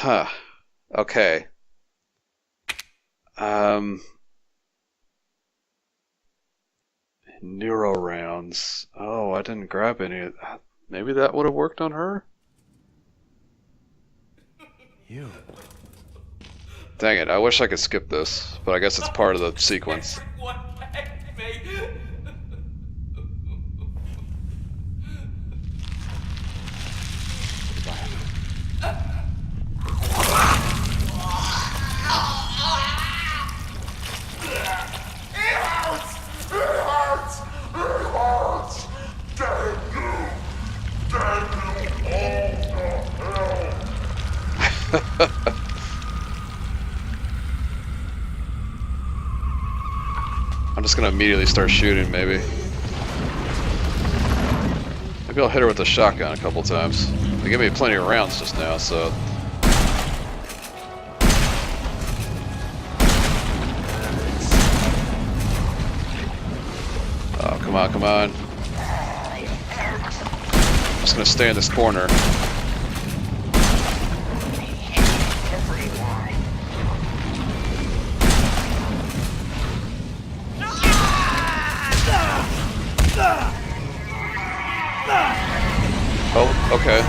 Huh. Okay. Um, Neuro rounds. Oh, I didn't grab any. Maybe that would have worked on her? You. Dang it, I wish I could skip this, but I guess it's part of the sequence. Everyone begged me. I'm just gonna immediately start shooting, maybe. Maybe I'll hit her with a shotgun a couple times. They gave me plenty of rounds just now, so... Oh, come on, come on. I'm just gonna stay in this corner. Oh, okay.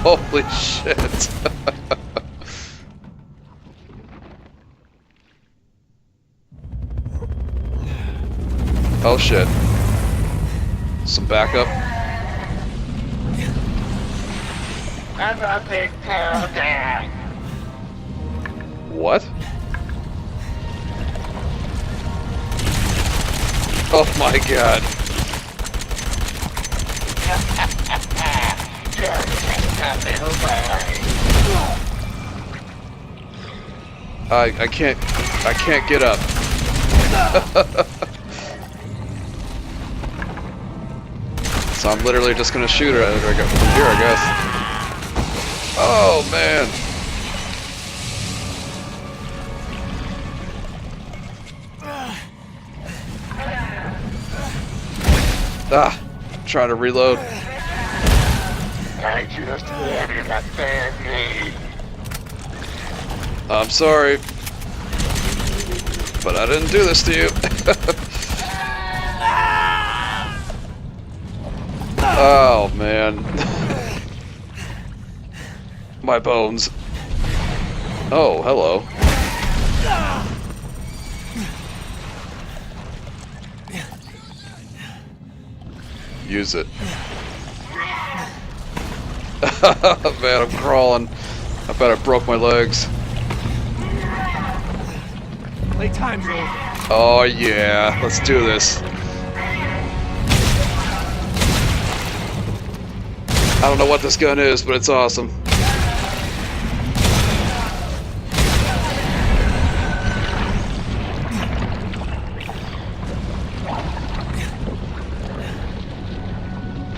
Holy shit. Oh shit. Some backup. I'm a big powder. What? Oh my god. I can't get up. So I'm literally just gonna shoot her from here, I guess. Oh man. Ah, trying to reload. I just wanted a family. I'm sorry, but I didn't do this to you. Oh man. My bones. Oh, hello. Use it. Man, I'm crawling. I bet I broke my legs. Playtime's over. Oh yeah, let's do this. I don't know what this gun is, but it's awesome.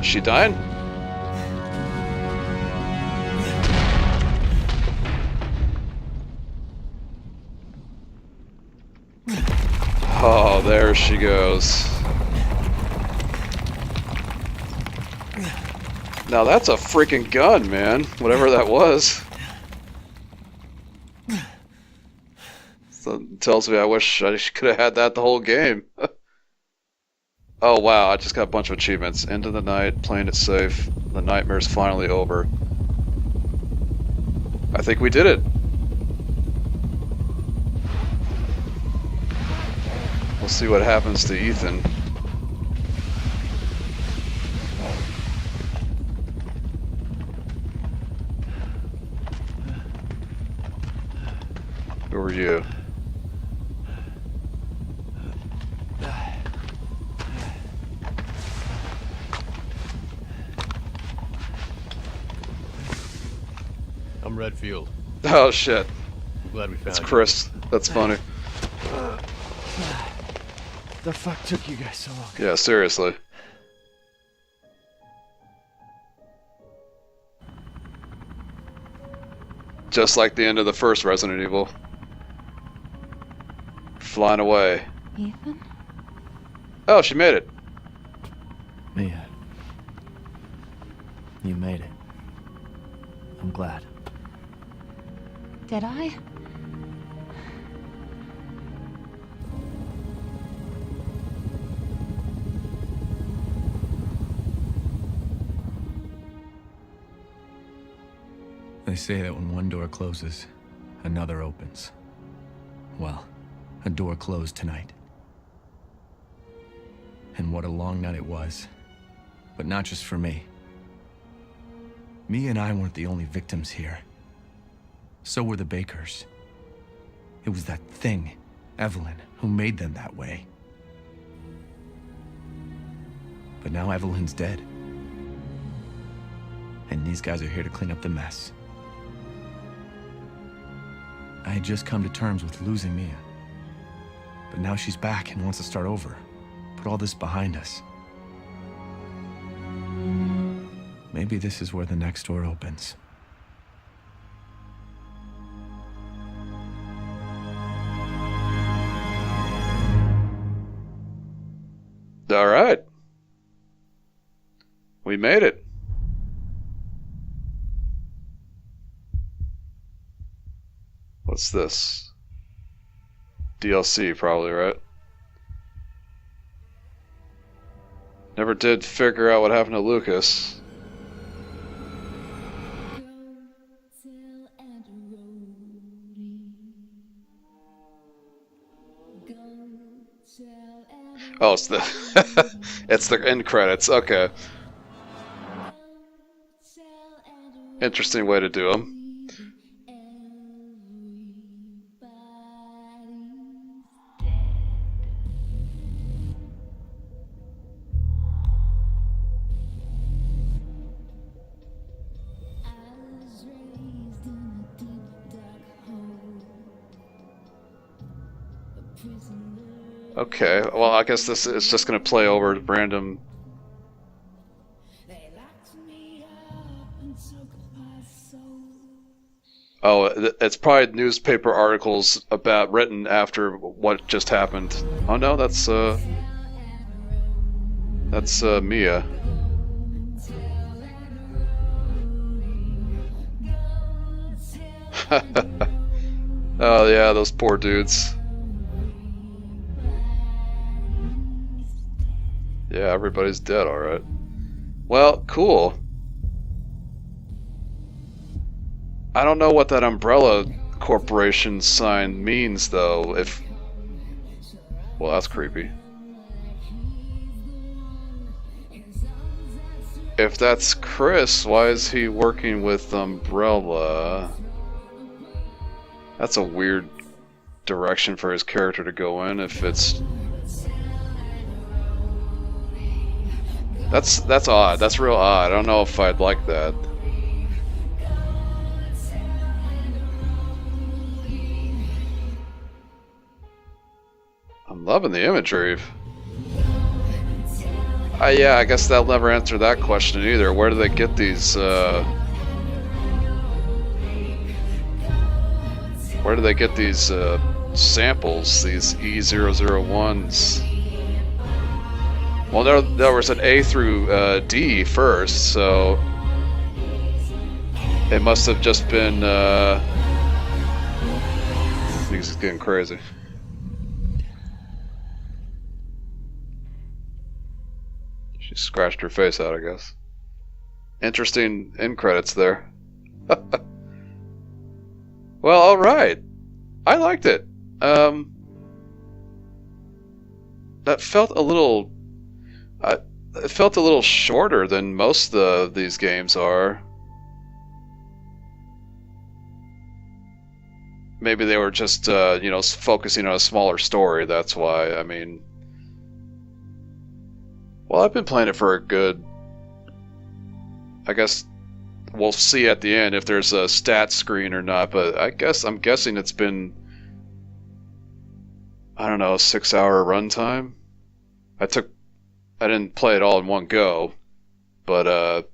Is she dying? Oh, there she goes. Now that's a freaking gun, man. Whatever that was. So it tells me I wish I could have had that the whole game. Oh wow, I just got a bunch of achievements. Into the night, playing it safe. The nightmare's finally over. I think we did it. We'll see what happens to Ethan. Who are you? I'm Redfield. Oh shit. I'm glad we found It's you. Chris. That's funny. The fuck took you guys so long? Yeah, seriously. Just like the end of the first Resident Evil. Flying away. Ethan? Oh, she made it. Man. You made it. I'm glad. Did I? They say that when one door closes, another opens. Well, a door closed tonight. And what a long night it was. But not just for me. Me and I weren't the only victims here. So were the Bakers. It was that thing, Evelyn, who made them that way. But now Evelyn's dead. And these guys are here to clean up the mess. I had just come to terms with losing Mia. But now she's back and wants to start over. Put all this behind us. Maybe this is where the next door opens. All right. We made it. What's this? DLC, probably, right? Never did figure out what happened to Lucas. Oh, it's the it's the end credits. Okay. Interesting way to do them. Okay, well, I guess this is just going to play over random. Oh, it's probably newspaper articles about written after what just happened. Oh no, that's Mia. Oh yeah, those poor dudes. Yeah, everybody's dead, alright. Well, cool. I don't know what that Umbrella Corporation sign means, though, if... Well, that's creepy. If that's Chris, why is he working with Umbrella? That's a weird direction for his character to go in, if it's... That's odd. That's real odd. I don't know if I'd like that. I'm loving the imagery. Yeah, I guess that'll never answer that question either. Where do they get these, where do they get these, samples, these E001s? Well, there was an A through D first, so it must have just been. This is getting crazy. She scratched her face out, I guess. Interesting end credits there. Well, all right. I liked it. That felt a little. It felt a little shorter than most of these games are. Maybe they were just, you know, focusing on a smaller story, that's why. I mean... Well, I've been playing it for a good... I guess we'll see at the end if there's a stat screen or not, but I'm guessing it's been... I don't know, a 6-hour runtime? I didn't play it all in one go, but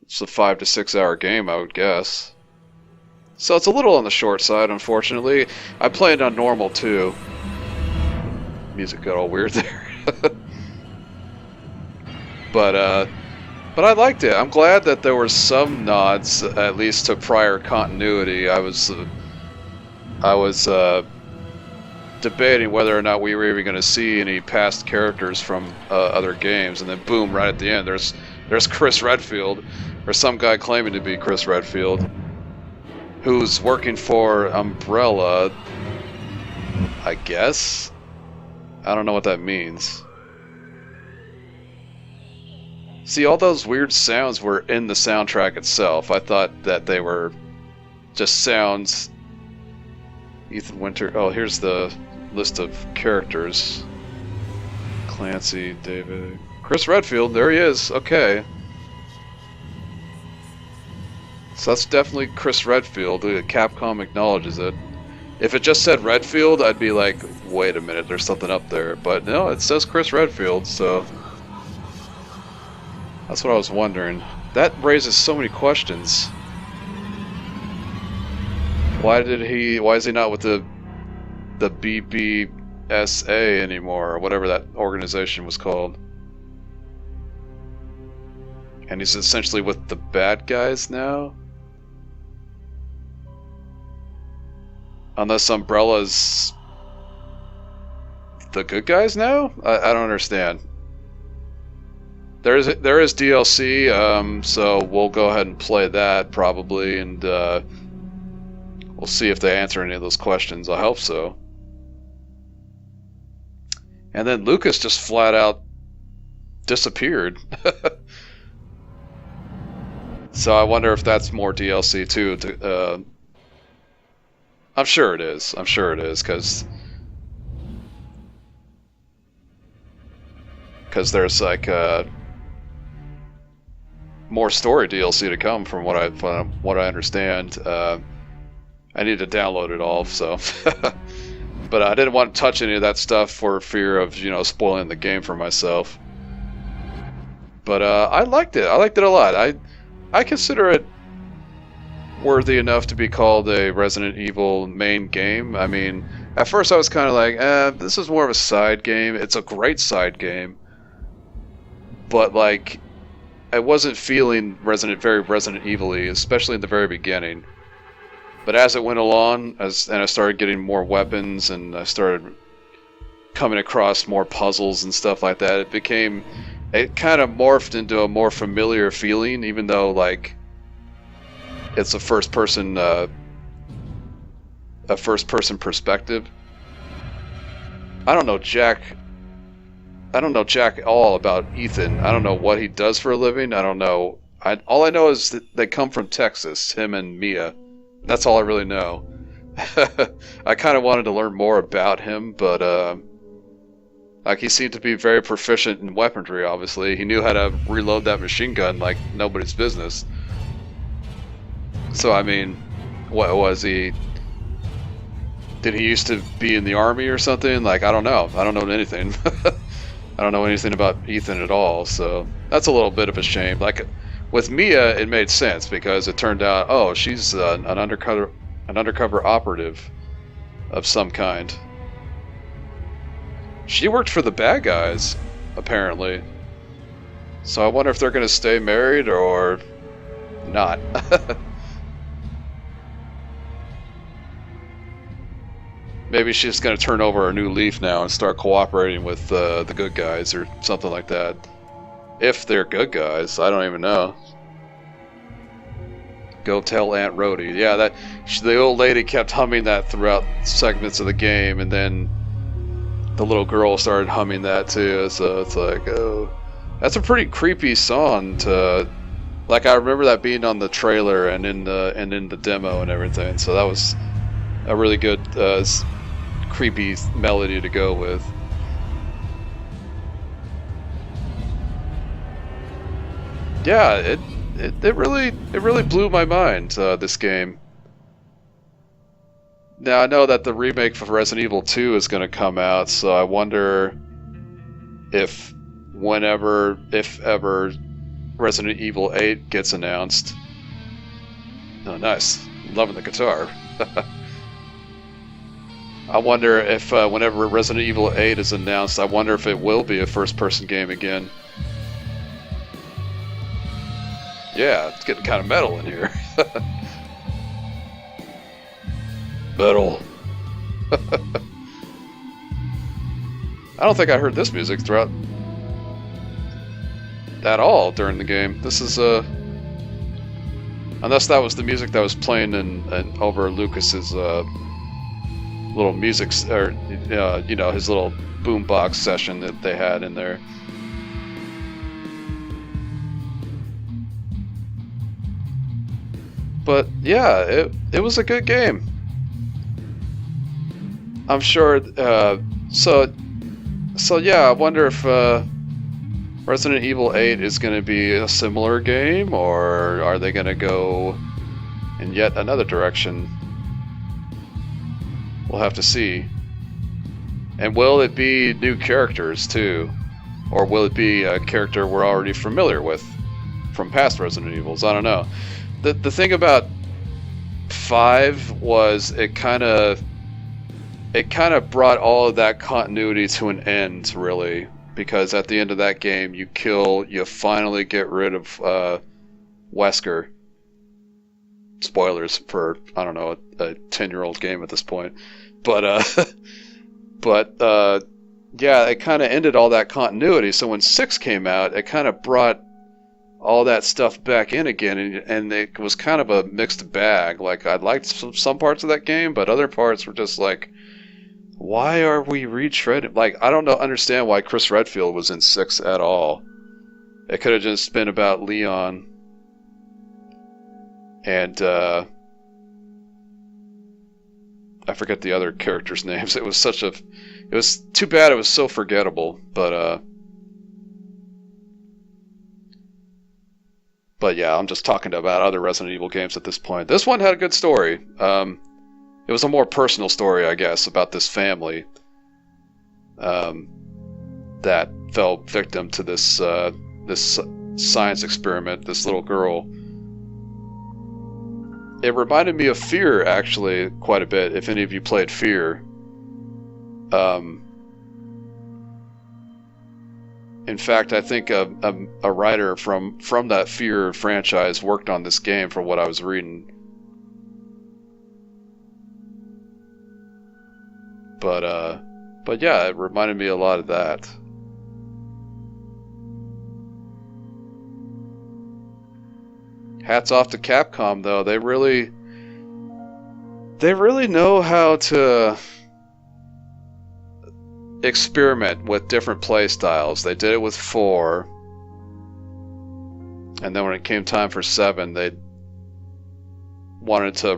it's a 5 to 6 hour game, I would guess. So it's a little on the short side, unfortunately. I played on normal too. Music got all weird there. But But I liked it. I'm glad that there were some nods, at least to prior continuity. I was debating whether or not we were even going to see any past characters from other games, and then boom, right at the end, there's Chris Redfield, or some guy claiming to be Chris Redfield, who's working for Umbrella, I guess? I don't know what that means. See, all those weird sounds were in the soundtrack itself. I thought that they were just sounds. Ethan Winter. Oh, here's the list of characters. Clancy, David, Chris Redfield. There he is. Okay. So that's definitely Chris Redfield. Capcom acknowledges it. If it just said Redfield, I'd be like, wait a minute, there's something up there. But no, it says Chris Redfield, so that's what I was wondering. That raises so many questions. Why is he not with the BBSA anymore, or whatever that organization was called? And he's essentially with the bad guys now? Unless Umbrella's the good guys now? I don't understand. There is DLC, so we'll go ahead and play that probably, and we'll see if they answer any of those questions. I hope so. And then Lucas just flat out disappeared. So I wonder if that's more DLC too. I'm sure it is. I'm sure it is, because there's like more story DLC to come, from what I understand. I need to download it all, so. But I didn't want to touch any of that stuff for fear of, spoiling the game for myself. But I liked it. I liked it a lot. I consider it worthy enough to be called a Resident Evil main game. I mean, at first I was kind of like, this is more of a side game. It's a great side game. But, like, I wasn't feeling very Resident Evil-y, especially in the very beginning. But as it went along, and I started getting more weapons, and I started coming across more puzzles and stuff like that, it kind of morphed into a more familiar feeling, even though, like, it's a first-person perspective. I don't know Jack all about Ethan. I don't know what he does for a living. I don't know. All I know is that they come from Texas, him and Mia. That's all I really know. I kind of wanted to learn more about him, but like, he seemed to be very proficient in weaponry, obviously. He knew how to reload that machine gun like nobody's business. So, I mean, what was he? Did he used to be in the army or something? Like, I don't know. I don't know anything. I don't know anything about Ethan at all, so that's a little bit of a shame. Like, with Mia, it made sense, because it turned out, oh, she's an undercover operative of some kind. She worked for the bad guys, apparently. So I wonder if they're going to stay married or not. Maybe she's going to turn over a new leaf now and start cooperating with the good guys or something like that. If they're good guys, I don't even know. Go tell Aunt Rhodey. Yeah, the old lady kept humming that throughout segments of the game, and then the little girl started humming that too. So it's like, oh, that's a pretty creepy song to. Like, I remember that being on the trailer and in the demo and everything. So that was a really good creepy melody to go with. Yeah, it really blew my mind, this game. Now I know that the remake for Resident Evil 2 is going to come out, so I wonder if ever Resident Evil 8 gets announced. Oh, nice. Loving the guitar. I wonder if whenever Resident Evil 8 is announced, I wonder if it will be a first-person game again. Yeah, it's getting kind of metal in here. Metal. I don't think I heard this music throughout at all during the game. This is unless that was the music that was playing in over Lucas's little music or you know, his little boombox session that they had in there. But yeah, it was a good game. I'm sure. So yeah, I wonder if Resident Evil 8 is going to be a similar game, or are they going to go in yet another direction? We'll have to see. And will it be new characters too, or will it be a character we're already familiar with from past Resident Evils? I don't know. The thing about 5 was it kind of brought all of that continuity to an end, really, because at the end of that game, you finally get rid of Wesker. Spoilers for, I don't know, a 10-year-old game at this point, but yeah, it kind of ended all that continuity. So when 6 came out, it kind of brought all that stuff back in again, and it was kind of a mixed bag. Like, I liked some parts of that game, but other parts were just like, why are we retreading? Like, I don't understand why Chris Redfield was in 6 at all. It could have just been about Leon and I forget the other characters' names. It was too bad it was so forgettable, but yeah, I'm just talking about other Resident Evil games at this point. This one had a good story. It was a more personal story, I guess, about this family that fell victim to this science experiment, this little girl. It reminded me of Fear, actually, quite a bit, if any of you played Fear. In fact, I think a writer from that Fear franchise worked on this game, from what I was reading. But yeah, it reminded me a lot of that. Hats off to Capcom, though. They really know how to experiment with different play styles. They did it with 4, and then when it came time for 7, they wanted to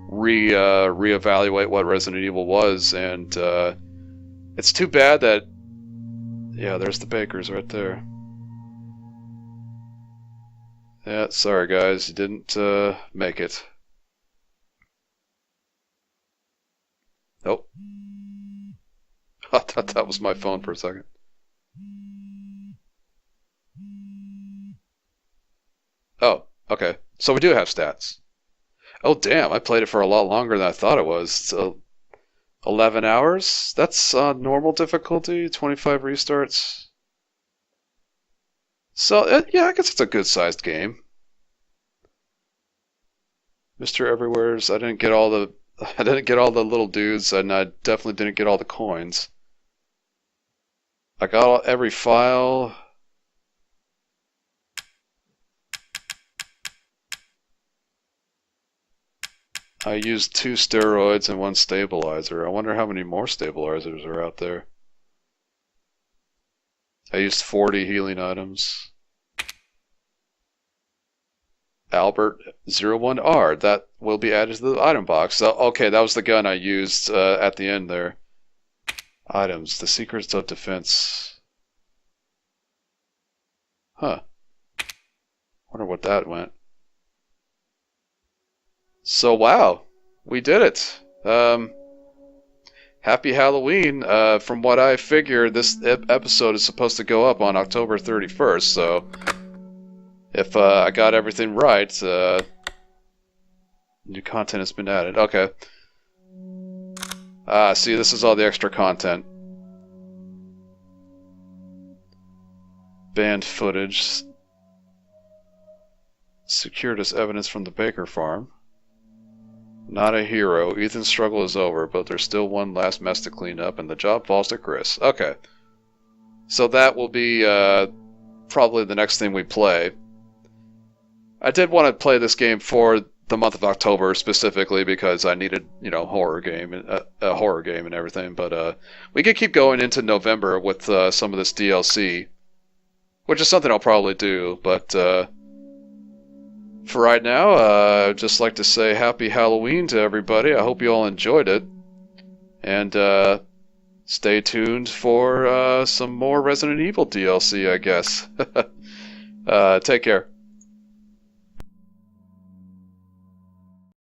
reevaluate what Resident Evil was, and it's too bad that, yeah, there's the bakers right there. Yeah, sorry guys, you didn't make it. Nope. I thought that was my phone for a second. Oh, okay. So we do have stats. Oh, damn, I played it for a lot longer than I thought it was. So 11 hours? That's normal difficulty, 25 restarts. So, yeah, I guess it's a good-sized game. Mr. Everywhere's, I didn't get all the little dudes, and I definitely didn't get all the coins. I got every file. I used 2 steroids and 1 stabilizer. I wonder how many more stabilizers are out there. I used 40 healing items. Albert 01R. That will be added to the item box. So, okay, that was the gun I used at the end there. Items. The Secrets of Defense. Huh. Wonder what that went. So, wow. We did it. Happy Halloween. From what I figured, this episode is supposed to go up on October 31st, so if I got everything right, new content has been added. Okay. See, this is all the extra content. Banned footage. Secured as evidence from the Baker farm. Not a hero. Ethan's struggle is over, but there's still one last mess to clean up, and the job falls to Chris. Okay. So that will be probably the next thing we play. I did want to play this game for the month of October specifically because I needed, you know, a horror game and everything. But we could keep going into November with some of this DLC, which is something I'll probably do. But for right now, I'd just like to say Happy Halloween to everybody. I hope you all enjoyed it, and stay tuned for some more Resident Evil DLC, I guess. Take care.